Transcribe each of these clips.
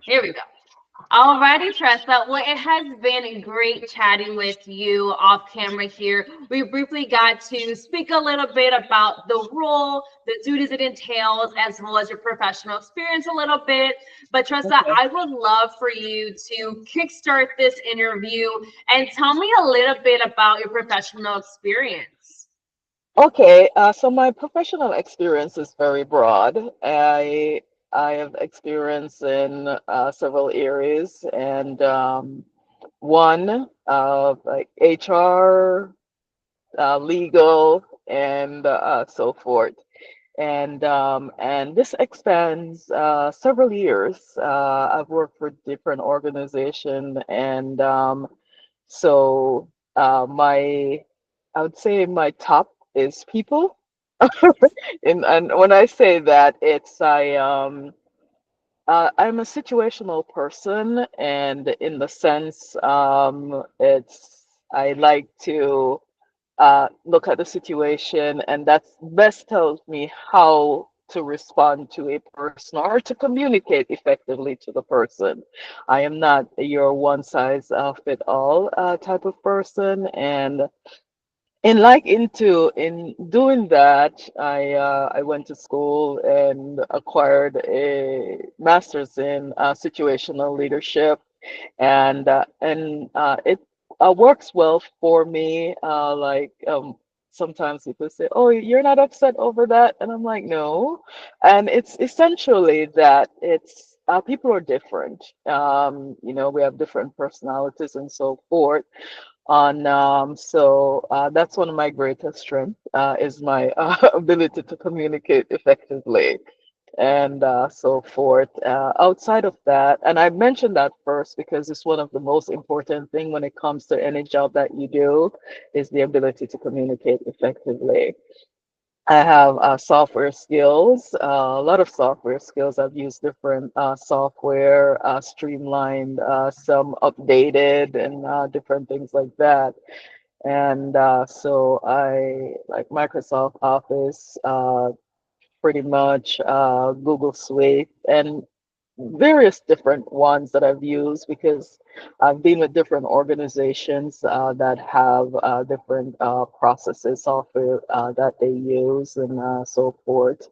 Here we go. Alrighty, Tressa. Well, it has been great chatting with you off camera here. We briefly got to speak a little bit about the role, the duties it entails, as well as your professional experience a little bit. But Tressa, Okay. I would love for you to kickstart this interview and tell me a little bit about your professional experience. Okay, so my professional experience is very broad. I have experience in several areas, and one like HR, legal, and so forth. And this expands several years. I've worked for different organizations, and so my I would say my top is people. And when I say that, I'm a situational person, and in the sense, it's I like to look at the situation, and that's best tells me how to respond to a person or to communicate effectively to the person. I am not your one size fit all type of person, and in doing that, I went to school and acquired a master's in situational leadership, and it works well for me. Sometimes people say, "Oh, you're not upset over that," and I'm like, "No," and it's essentially that it's people are different. We have different personalities and so forth. That's one of my greatest strengths is my ability to communicate effectively and so forth. Outside of that, and I mentioned that first because it's one of the most important thing when it comes to any job that you do is the ability to communicate effectively. I have software skills, a lot of software skills. I've used different software, streamlined, some updated, and different things like that. And so I like Microsoft Office, pretty much Google Suite, and various different ones that I've used because I've been with different organizations that have different processes, software that they use, and so forth.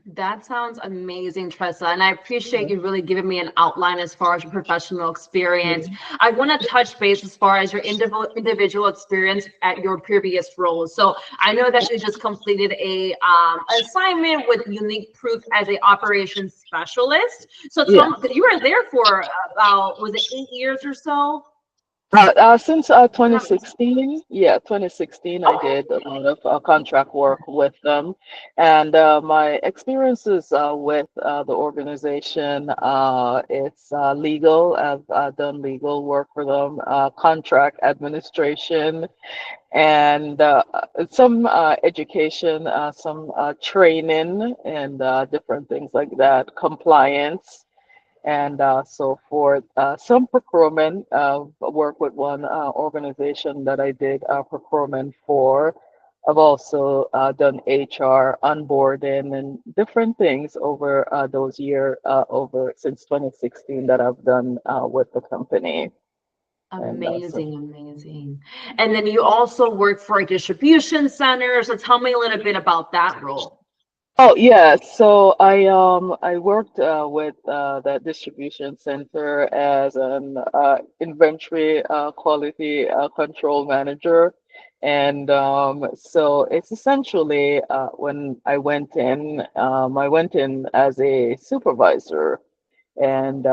That sounds amazing, Tressa. And I appreciate you really giving me an outline as far as your professional experience. Mhm. I want to touch base as far as your individual experience at your previous roles. So I know that you just completed a assignment with Unique Proof as a operations specialist. So tell Yeah. me, you were there for about, was it 8 years or so? Since 2016, yeah, 2016, I Okay. did a lot of contract work with them, and my experiences with the organization, it's legal. I've done legal work for them, contract administration, and some education, some training, and different things like that, compliance and so forth. Some procurement, work with one organization that I did procurement for. I've also done HR, onboarding, and different things over those years, over since 2016 that I've done with the company. And so Amazing, amazing. And then you also work for a distribution center. So tell me a little bit about that role. Oh yeah, so I worked with that distribution center as an inventory quality control manager, and so it's essentially when I went in as a supervisor and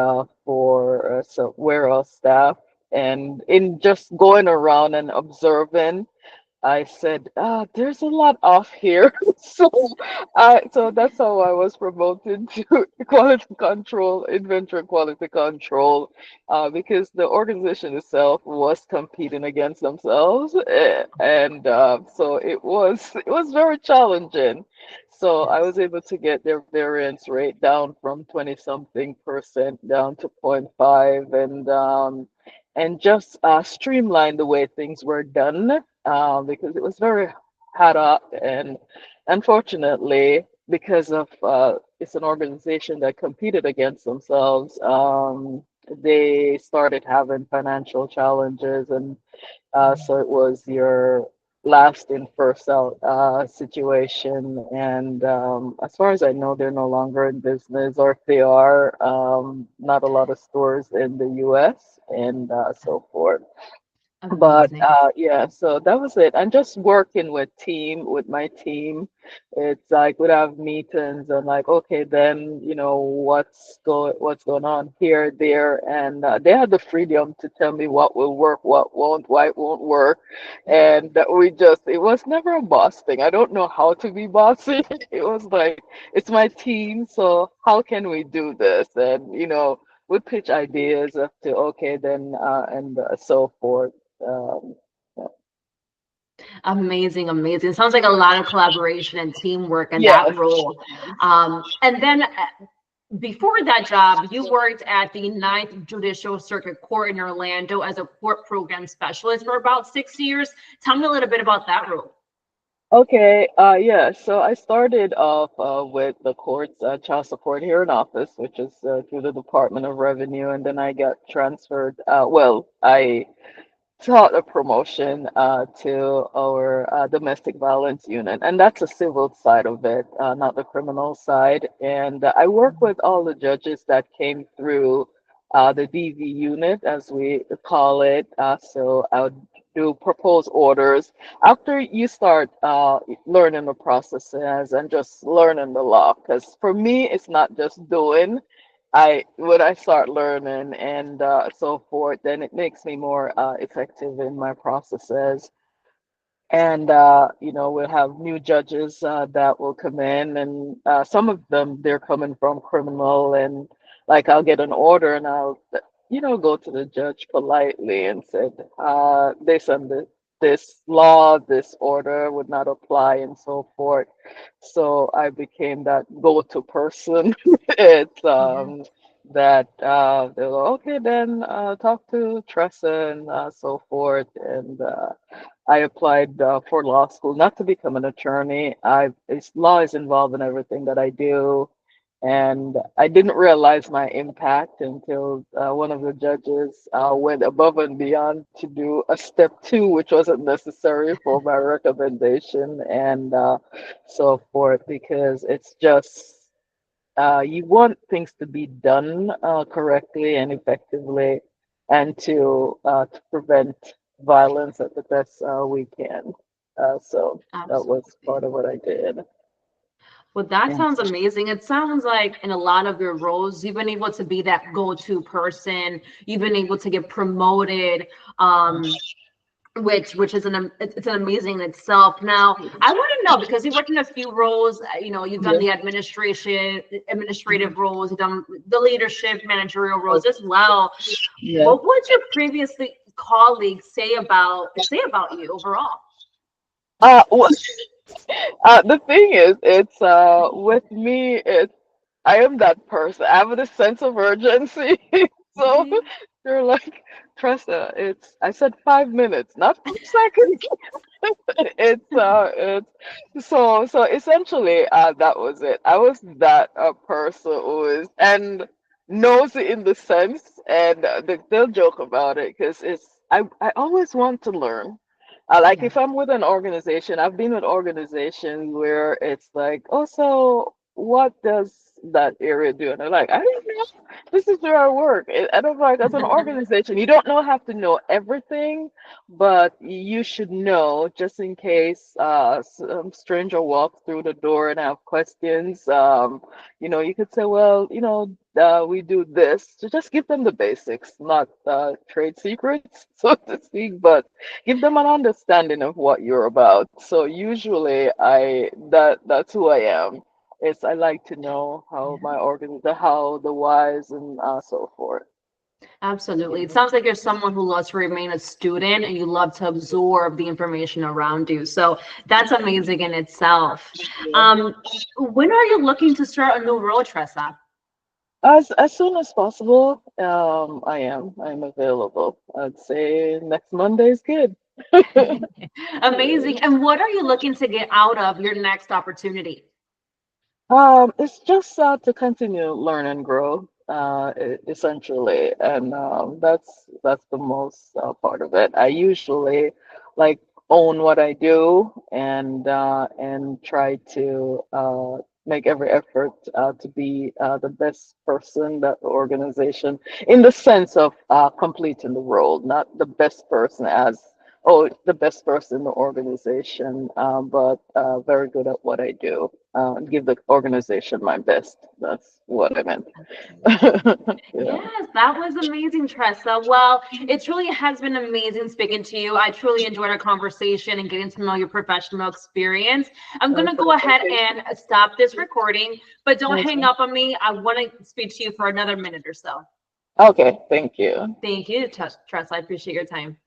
for so warehouse staff, and in just going around and observing. I said, there's a lot off here. So that's how I was promoted to quality control, inventory quality control, because the organization itself was competing against themselves. And so it was very challenging. So I was able to get their variance rate down from 20 something percent down to 0.5, and just streamline the way things were done because it was very hot up, and unfortunately because of it's an organization that competed against themselves. They started having financial challenges, and so it was your last in, first out situation. And as far as I know, they're no longer in business, or if they are, not a lot of stores in the US and so forth. But Amazing. yeah, so that was it. And just working with my team. It's like we'd have meetings and like, okay, then what's going on here, there, and they had the freedom to tell me what will work, what won't, why it won't work, and that we just it was never a boss thing. I don't know how to be bossy. It was like it's my team, so how can we do this? And we pitch ideas up to okay, then and so forth. Um, yeah. Amazing. Sounds like a lot of collaboration and teamwork in that Yes. role. And then before that job, you worked at the Ninth Judicial Circuit Court in Orlando as a court program specialist for about 6 years. Tell me a little bit about that role. Okay. Yeah. So I started off with the courts child support here in office, which is through the Department of Revenue, and then I got transferred. Well, I sought a promotion to our domestic violence unit, and that's a civil side of it, not the criminal side. And I work with all the judges that came through the DV unit, as we call it. So I would do propose orders after you start learning the processes and just learning the law. Because for me, it's not just doing. I when I start learning and so forth, then it makes me more effective in my processes. And we'll have new judges that will come in, and some of them they're coming from criminal, and like I'll get an order, and I'll go to the judge politely and said, this and this law, this order would not apply, and so forth. So I became that go-to person. It's Yeah. that they're like, okay, then talk to Tressa and so forth, and I applied for law school, not to become an attorney. Law is involved in everything that I do, and I didn't realize my impact until one of the judges went above and beyond to do a step two, which wasn't necessary for my recommendation, and so forth, because it's just you want things to be done correctly and effectively, and to prevent violence at the best we can. So that was Absolutely. part of what I did. Well, that Yeah. sounds amazing. It sounds like in a lot of your roles, you've been able to be that go-to person. You've been able to get promoted, um, which is it's an amazing in itself. Now, I want to know because you've worked in a few roles. You've done Yeah. the administrative roles, you've done the leadership, managerial roles Okay. as well. Yeah. What would your previously colleagues say about you overall? Well, the thing is, it's with me, it's I am that person. I have this sense of urgency. So Mhm. they're like, Tressa, I said 5 minutes, not 5 seconds. It's essentially that was it. I was that person who is and knows it in the sense, and they'll joke about it because I always want to learn. Like Yeah. if I'm with an organization, I've been with organizations where it's like, oh, so what does that area do? And they're like, I don't know. This is where I work. And I'm like, as an organization, you don't know have to know everything, but you should know just in case some stranger walks through the door and have questions. You could say, well, we do this. So just give them the basics, not trade secrets, so to speak, but give them an understanding of what you're about. So usually that's who I am. It's I like to know how how the whys and so forth. Absolutely. It sounds like you're someone who loves to remain a student and you love to absorb the information around you. So that's amazing in itself. Yeah. Um, when are you looking to start a new role, Tressa? As soon as possible, I'm available. I'd say next Monday is good. Amazing. And what are you looking to get out of your next opportunity? It's just to continue learn and grow, essentially, and that's the most part of it. I usually like own what I do and try to make every effort to be the best person that the organization, in the sense of completing the role, not the best person as oh the best person in the organization, but very good at what I do, give the organization my best. That's what I meant. Yeah. Yes, that was amazing, Tressa. Well, it truly has been amazing speaking to you. I truly enjoyed our conversation and getting to know your professional experience. I'm going to Okay. go ahead and stop this recording, but don't hang Okay. up on me. I want to speak to you for another minute or so. Okay. Thank you. Thank you, Tressa. I appreciate your time.